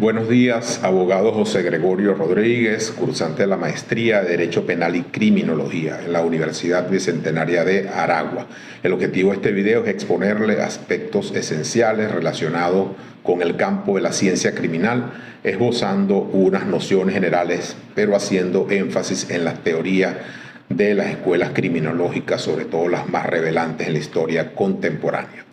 Buenos días, abogado José Gregorio Rodríguez, cursante de la Maestría de Derecho Penal y Criminología en la Universidad Bicentenaria de Aragua. El objetivo de este video es exponerle aspectos esenciales relacionados con el campo de la ciencia criminal, esbozando unas nociones generales, pero haciendo énfasis en las teorías de las escuelas criminológicas, sobre todo las más revelantes en la historia contemporánea,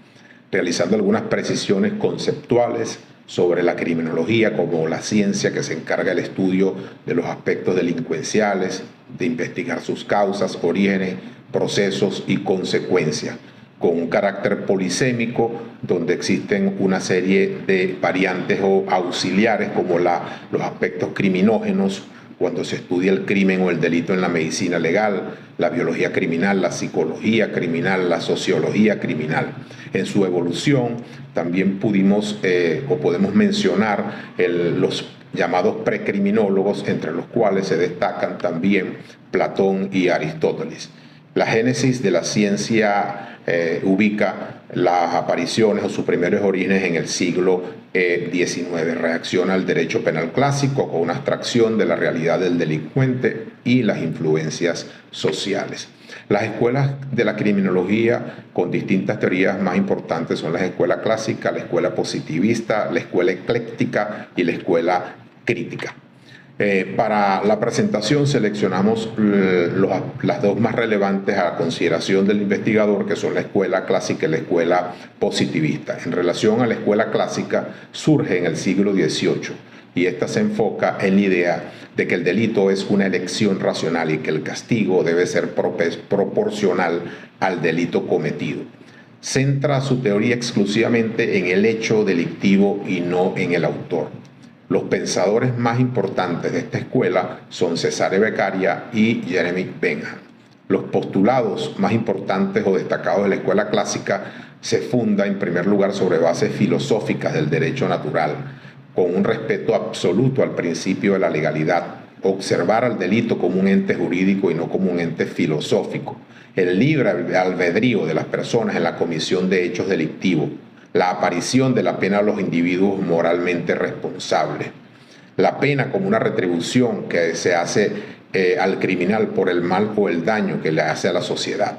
realizando algunas precisiones conceptuales sobre la criminología como la ciencia que se encarga del estudio de los aspectos delincuenciales, de investigar sus causas, orígenes, procesos y consecuencias, con un carácter polisémico donde existen una serie de variantes o auxiliares como los aspectos criminógenos, cuando se estudia el crimen o el delito en la medicina legal, la biología criminal, la psicología criminal, la sociología criminal. En su evolución también podemos mencionar los llamados precriminólogos, entre los cuales se destacan también Platón y Aristóteles. La génesis de la ciencia ubica las apariciones o sus primeros orígenes en el siglo XIX. Reacciona al derecho penal clásico con una abstracción de la realidad del delincuente y las influencias sociales. Las escuelas de la criminología con distintas teorías más importantes son la escuela clásica, la escuela positivista, la escuela ecléctica y la escuela crítica. Para la presentación seleccionamos las dos más relevantes a la consideración del investigador, que son la escuela clásica y la escuela positivista. En relación a la escuela clásica, surge en el siglo XVIII y esta se enfoca en la idea de que el delito es una elección racional y que el castigo debe ser proporcional al delito cometido. Centra su teoría exclusivamente en el hecho delictivo y no en el autor. Los pensadores más importantes de esta escuela son Cesare Beccaria y Jeremy Bentham. Los postulados más importantes o destacados de la escuela clásica se funda en primer lugar sobre bases filosóficas del derecho natural, con un respeto absoluto al principio de la legalidad, observar al delito como un ente jurídico y no como un ente filosófico, el libre albedrío de las personas en la comisión de hechos delictivos, la aparición de la pena a los individuos moralmente responsables, la pena como una retribución que se hace al criminal por el mal o el daño que le hace a la sociedad.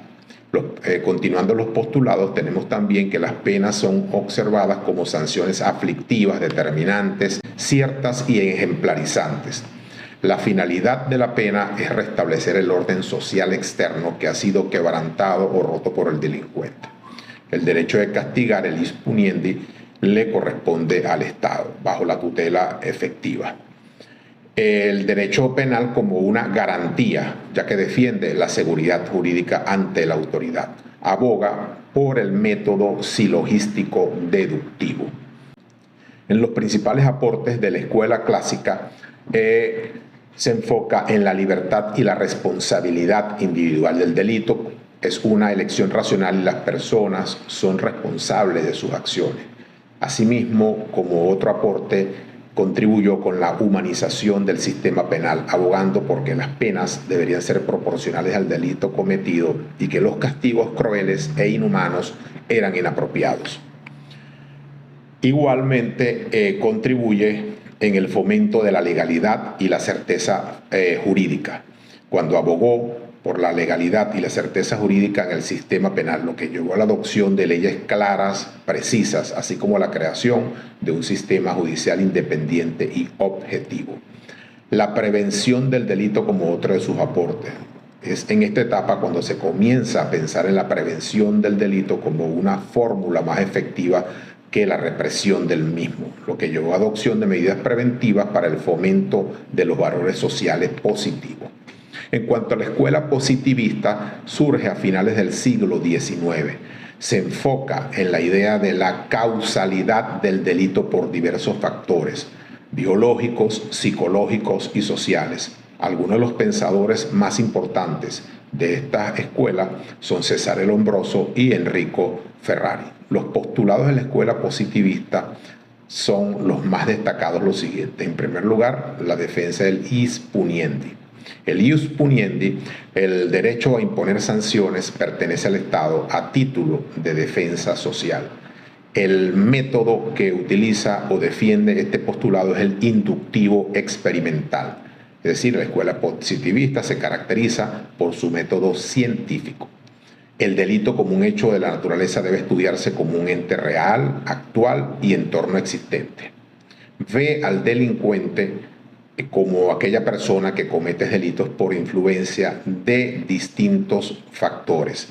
Continuando los postulados, tenemos también que las penas son observadas como sanciones aflictivas, determinantes, ciertas y ejemplarizantes. La finalidad de la pena es restablecer el orden social externo que ha sido quebrantado o roto por el delincuente. El derecho de castigar, el ius puniendi, le corresponde al Estado, bajo la tutela efectiva. El derecho penal como una garantía, ya que defiende la seguridad jurídica ante la autoridad. Aboga por el método silogístico deductivo. En los principales aportes de la escuela clásica se enfoca en la libertad y la responsabilidad individual del delito. Es una elección racional y las personas son responsables de sus acciones. Asimismo, como otro aporte, contribuyó con la humanización del sistema penal, abogando porque las penas deberían ser proporcionales al delito cometido y que los castigos crueles e inhumanos eran inapropiados. Igualmente, contribuye en el fomento de la legalidad y la certeza jurídica, cuando abogó por la legalidad y la certeza jurídica en el sistema penal, lo que llevó a la adopción de leyes claras, precisas, así como a la creación de un sistema judicial independiente y objetivo. La prevención del delito como otro de sus aportes. Es en esta etapa cuando se comienza a pensar en la prevención del delito como una fórmula más efectiva que la represión del mismo, lo que llevó a adopción de medidas preventivas para el fomento de los valores sociales positivos. En cuanto a la escuela positivista, surge a finales del siglo XIX. Se enfoca en la idea de la causalidad del delito por diversos factores, biológicos, psicológicos y sociales. Algunos de los pensadores más importantes de esta escuela son Cesare Lombroso y Enrico Ferrari. Los postulados de la escuela positivista son los más destacados los siguientes. En primer lugar, la defensa del ius puniendi. El ius puniendi, el derecho a imponer sanciones, pertenece al Estado a título de defensa social. El método que utiliza o defiende este postulado es el inductivo experimental. Es decir, la escuela positivista se caracteriza por su método científico. El delito como un hecho de la naturaleza debe estudiarse como un ente real, actual y entorno existente. Ve al delincuente como aquella persona que comete delitos por influencia de distintos factores.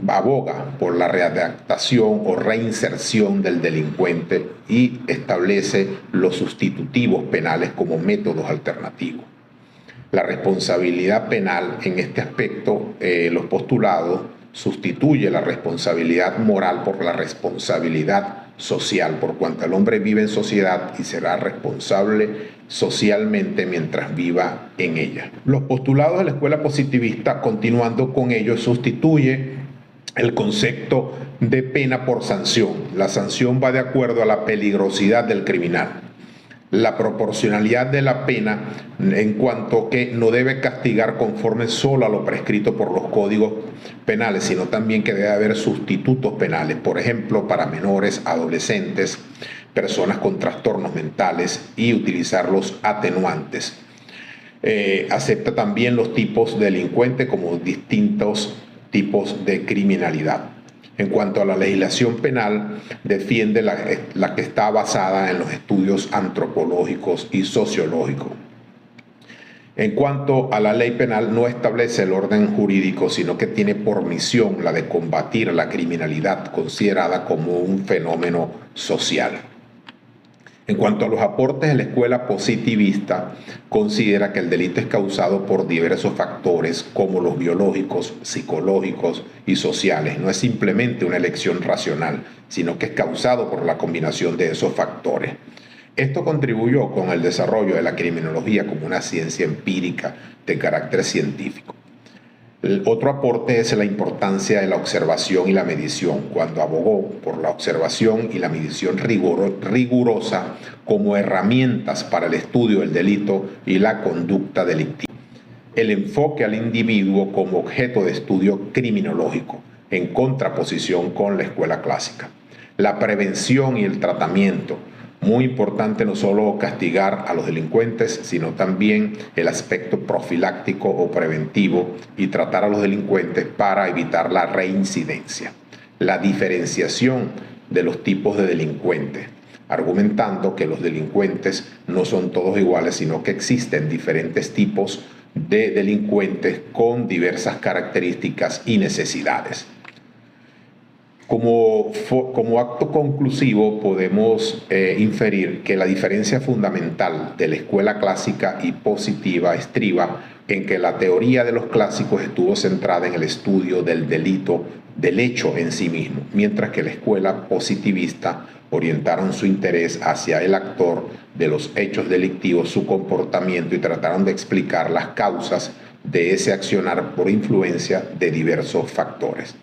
Aboga por la readaptación o reinserción del delincuente y establece los sustitutivos penales como métodos alternativos. La responsabilidad penal en este aspecto, los postulados, sustituye la responsabilidad moral por la responsabilidad social, por cuanto el hombre vive en sociedad y será responsable socialmente mientras viva en ella. Los postulados de la escuela positivista, continuando con ello, sustituye el concepto de pena por sanción. La sanción va de acuerdo a la peligrosidad del criminal. La proporcionalidad de la pena en cuanto que no debe castigar conforme solo a lo prescrito por los códigos penales, sino también que debe haber sustitutos penales, por ejemplo, para menores, adolescentes, personas con trastornos mentales, y utilizar los atenuantes. Acepta también los tipos de delincuentes como distintos tipos de criminalidad. En cuanto a la legislación penal, defiende la que está basada en los estudios antropológicos y sociológicos. En cuanto a la ley penal, no establece el orden jurídico, sino que tiene por misión la de combatir la criminalidad considerada como un fenómeno social. En cuanto a los aportes de la escuela positivista, considera que el delito es causado por diversos factores como los biológicos, psicológicos y sociales. No es simplemente una elección racional, sino que es causado por la combinación de esos factores. Esto contribuyó con el desarrollo de la criminología como una ciencia empírica de carácter científico. El otro aporte es la importancia de la observación y la medición, cuando abogó por la observación y la medición rigurosa como herramientas para el estudio del delito y la conducta delictiva. El enfoque al individuo como objeto de estudio criminológico, en contraposición con la escuela clásica. La prevención y el tratamiento. Muy importante no solo castigar a los delincuentes, sino también el aspecto profiláctico o preventivo y tratar a los delincuentes para evitar la reincidencia. La diferenciación de los tipos de delincuentes, argumentando que los delincuentes no son todos iguales, sino que existen diferentes tipos de delincuentes con diversas características y necesidades. Como acto conclusivo podemos inferir que la diferencia fundamental de la escuela clásica y positiva estriba en que la teoría de los clásicos estuvo centrada en el estudio del delito, del hecho en sí mismo, mientras que la escuela positivista orientaron su interés hacia el actor de los hechos delictivos, su comportamiento, y trataron de explicar las causas de ese accionar por influencia de diversos factores.